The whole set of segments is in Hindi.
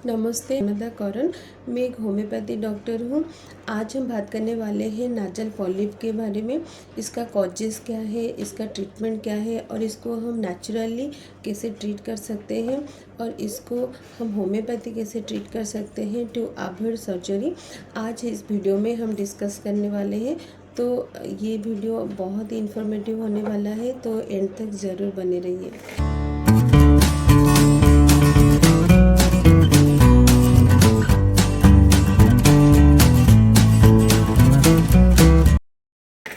नमस्ते, मैं करण। मैं एक होम्योपैथी डॉक्टर हूँ। आज हम बात करने वाले हैं नाजल पॉलिप के बारे में। इसका कॉजेज़ क्या है, इसका ट्रीटमेंट क्या है और इसको हम नेचुरली कैसे ट्रीट कर सकते हैं और इसको हम होम्योपैथी कैसे ट्रीट कर सकते हैं टू अवॉइड सर्जरी। आज इस वीडियो में हम डिस्कस करने वाले हैं। तो ये वीडियो बहुत ही इन्फॉर्मेटिव होने वाला है, तो एंड तक ज़रूर बने रहिए।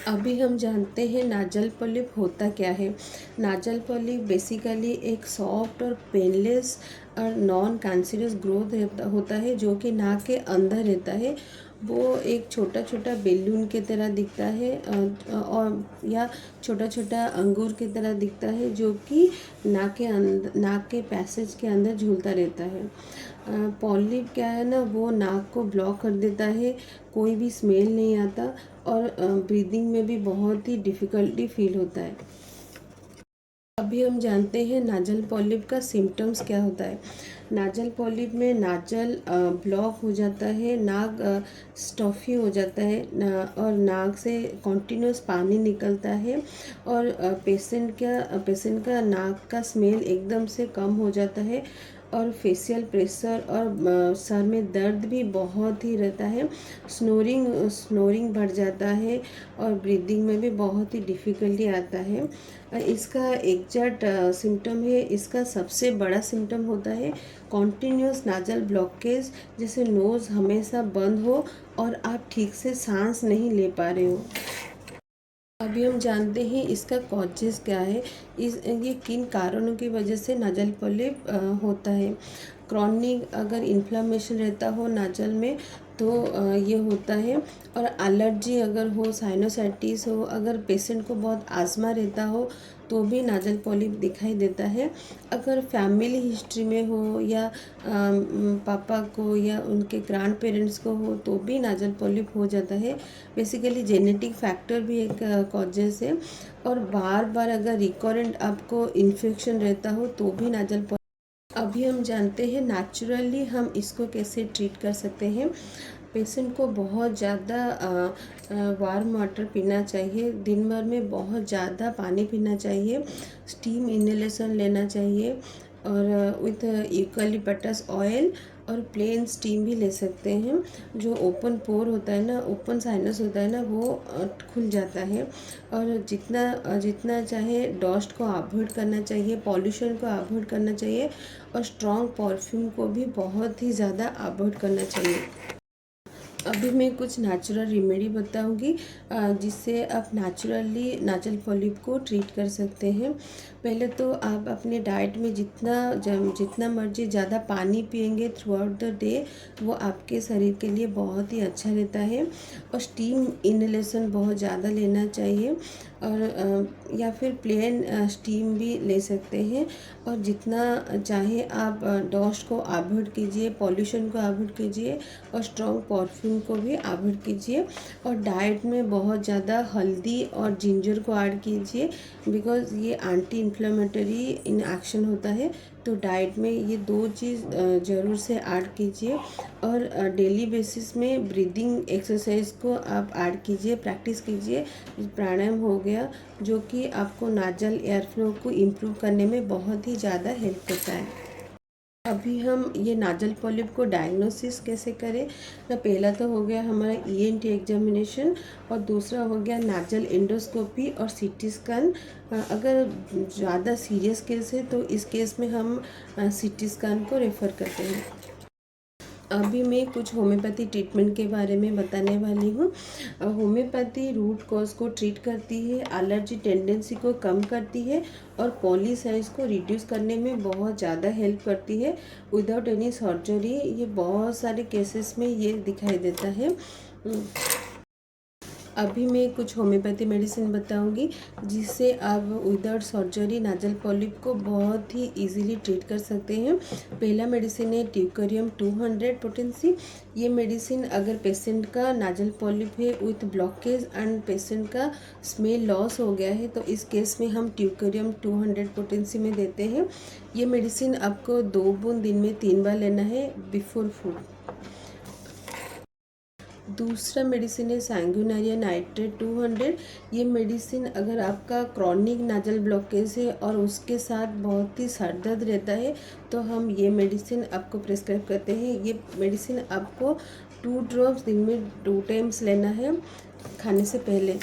अभी हम जानते हैं नाजल पॉलिप होता क्या है। नाजल पॉलिप बेसिकली एक सॉफ्ट और पेनलेस और नॉन कैंसरस ग्रोथ होता है जो कि नाक के अंदर रहता है। वो एक छोटा छोटा बेलून की तरह दिखता है और या छोटा छोटा अंगूर की तरह दिखता है जो कि नाक के पैसेज के अंदर झूलता रहता है। पॉलिप क्या है ना, वो नाक को ब्लॉक कर देता है, कोई भी स्मेल नहीं आता और ब्रीदिंग में भी बहुत ही डिफ़िकल्टी फील होता है। अभी हम जानते हैं नाजल पॉलिप का सिम्टम्स क्या होता है। नाजल पॉलिप में नाजल ब्लॉक हो जाता है, नाक स्टफ़ी हो जाता है और नाक से कॉन्टिन्यूस पानी निकलता है और पेशेंट का नाक का स्मेल एकदम से कम हो जाता है और फेशियल प्रेशर और सर में दर्द भी बहुत ही रहता है। स्नोरिंग बढ़ जाता है और ब्रीदिंग में भी बहुत ही डिफ़िकल्टी आता है। इसका एग्जैक्ट सिम्टम है, इसका सबसे बड़ा सिम्टम होता है कॉन्टिन्यूस नाजल ब्लॉकेज, जैसे नोज़ हमेशा बंद हो और आप ठीक से सांस नहीं ले पा रहे हो। अभी हम जानते हैं इसका कॉजेज़ क्या है। ये किन कारणों की वजह से नाजल पॉलिप होता है। क्रॉनिक अगर इन्फ्लामेशन रहता हो नाजल में तो ये होता है। और एलर्जी अगर हो, साइनोसाइटिस हो, अगर पेशेंट को बहुत आज़मा रहता हो तो भी नाजल पॉलिप दिखाई देता है। अगर फैमिली हिस्ट्री में हो या पापा को या उनके ग्रैंड पेरेंट्स को हो तो भी नाजल पॉलिप हो जाता है। बेसिकली जेनेटिक फैक्टर भी एक कॉजेज़ है। और बार बार अगर रिकरेंट आपको इन्फेक्शन रहता हो तो भी नाजल पॉलिप। अभी हम जानते हैं नेचुरली हम इसको कैसे ट्रीट कर सकते हैं। पेशेंट को बहुत ज़्यादा वार्म वाटर पीना चाहिए, दिन भर में बहुत ज़्यादा पानी पीना चाहिए, स्टीम इनहेलेशन लेना चाहिए और विथ यूकलिप्टस ऑयल और प्लेन स्टीम भी ले सकते हैं। जो ओपन पोर होता है ना, ओपन साइनस होता है ना, वो खुल जाता है। और जितना चाहे डस्ट को अवॉइड करना चाहिए, पॉल्यूशन को अवॉइड करना चाहिए और स्ट्रॉन्ग परफ्यूम को भी बहुत ही ज़्यादा अवॉइड करना चाहिए। अभी मैं कुछ नेचुरल रेमेडी बताऊंगी जिससे आप नेचुरली नाजल पॉलिप को ट्रीट कर सकते हैं। पहले तो आप अपने डाइट में जितना मर्जी ज़्यादा पानी पिएंगे थ्रू आउट द डे, वो आपके शरीर के लिए बहुत ही अच्छा रहता है। और स्टीम इनहेलेशन बहुत ज़्यादा लेना चाहिए और या फिर प्लेन स्टीम भी ले सकते हैं। और जितना चाहे आप डस्ट को अवॉइड कीजिए, पॉल्यूशन को अवॉइड कीजिए और स्ट्रॉन्ग परफ्यूम को भी अवॉइड कीजिए। और डाइट में बहुत ज़्यादा हल्दी और जिंजर को ऐड कीजिए बिकॉज़ ये एंटी इन्फ्लेमेटरी इन एक्शन होता है। तो डाइट में ये दो चीज़ ज़रूर से ऐड कीजिए। और डेली बेसिस में ब्रीदिंग एक्सरसाइज को आप ऐड कीजिए, प्रैक्टिस कीजिए। प्राणायाम हो गया जो कि आपको नाजल एयर फ्लो को इम्प्रूव करने में बहुत ही ज़्यादा हेल्प करता है। अभी हम ये नाजल पॉलिप को डायग्नोसिस कैसे करें ना, पहला तो हो गया हमारा ईएनटी एग्जामिनेशन और दूसरा हो गया नाजल एंडोस्कोपी और सीटी स्कैन। अगर ज़्यादा सीरियस केस है तो इस केस में हम सीटी स्कैन को रेफ़र करते हैं। अभी मैं कुछ होम्योपैथी ट्रीटमेंट के बारे में बताने वाली हूँ। होम्योपैथी रूट कॉज को ट्रीट करती है, एलर्जी टेंडेंसी को कम करती है और पॉलीसाइज को रिड्यूस करने में बहुत ज़्यादा हेल्प करती है विदाउट एनी सर्जरी। ये बहुत सारे केसेस में ये दिखाई देता है। अभी मैं कुछ होम्योपैथी मेडिसिन बताऊंगी जिससे आप विदाउट सर्जरी नाजल पॉलिप को बहुत ही इजीली ट्रीट कर सकते हैं। पहला मेडिसिन है ट्यूकरियम 200 पोटेंसी। ये मेडिसिन अगर पेशेंट का नाजल पॉलिप है विथ ब्लॉकेज एंड पेशेंट का स्मेल लॉस हो गया है तो इस केस में हम ट्यूकरियम 200 पोटेंसी में देते हैं। ये मेडिसिन आपको 2 बूंद दिन में 3 बार लेना है बिफोर फूड। दूसरा मेडिसिन है सैंगुइनेरिया नाइट्रेट 200। ये मेडिसिन अगर आपका क्रॉनिक नाजल ब्लॉकेज है और उसके साथ बहुत ही सर दर्द रहता है तो हम ये मेडिसिन आपको प्रिस्क्राइब करते हैं। ये मेडिसिन आपको 2 ड्रॉप्स दिन में 2 टाइम्स लेना है खाने से पहले।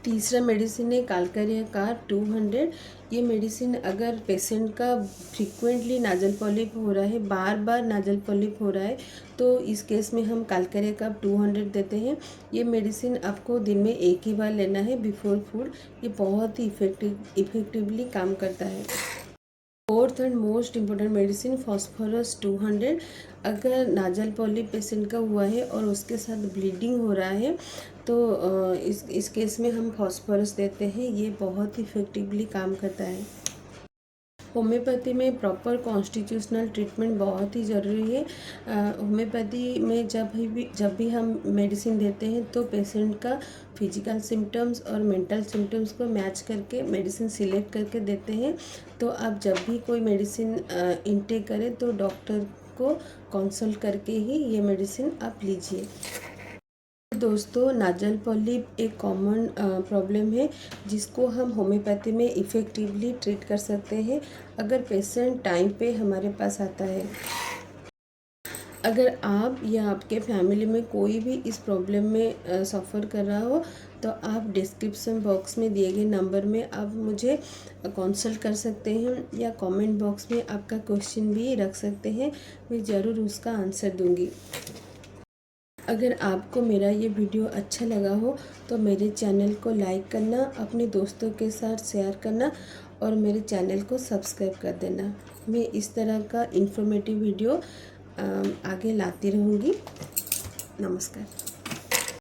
तीसरा मेडिसिन है कालकारिया कार 200। ये मेडिसिन अगर पेशेंट का फ्रीक्वेंटली नाजल पॉलिप हो रहा है, बार बार नाजल पॉलिप हो रहा है तो इस केस में हम कालकारिया का 200 देते हैं। ये मेडिसिन आपको दिन में 1 ही बार लेना है बिफोर फूड। ये बहुत ही इफेक्टिवली काम करता है। Fourth and most important medicine phosphorus 200। अगर नाजल पॉलिप पेशेंट का हुआ है और उसके साथ ब्लीडिंग हो रहा है तो इस केस में हम फॉस्फोरस देते हैं। ये बहुत ही इफेक्टिवली काम करता है। होम्योपैथी में प्रॉपर कॉन्स्टिट्यूशनल ट्रीटमेंट बहुत ही ज़रूरी है। होम्योपैथी में जब भी हम मेडिसिन देते हैं तो पेशेंट का फिजिकल सिम्टम्स और मेंटल सिम्टम्स को मैच करके मेडिसिन सिलेक्ट करके देते हैं। तो आप जब भी कोई मेडिसिन इनटेक करें तो डॉक्टर को कंसल्ट करके ही ये मेडिसिन आप लीजिए। दोस्तों, नाजल पॉलिप एक कॉमन प्रॉब्लम है जिसको हम होम्योपैथी में इफ़ेक्टिवली ट्रीट कर सकते हैं अगर पेशेंट टाइम पे हमारे पास आता है। अगर आप या आपके फैमिली में कोई भी इस प्रॉब्लम में सफ़र कर रहा हो तो आप डिस्क्रिप्शन बॉक्स में दिए गए नंबर में आप मुझे कंसल्ट कर सकते हैं या कमेंट बॉक्स में आपका क्वेश्चन भी रख सकते हैं। मैं ज़रूर उसका आंसर दूंगी। अगर आपको मेरा ये वीडियो अच्छा लगा हो तो मेरे चैनल को लाइक करना, अपने दोस्तों के साथ शेयर करना और मेरे चैनल को सब्सक्राइब कर देना। मैं इस तरह का इन्फॉर्मेटिव वीडियो आगे लाती रहूँगी। नमस्कार।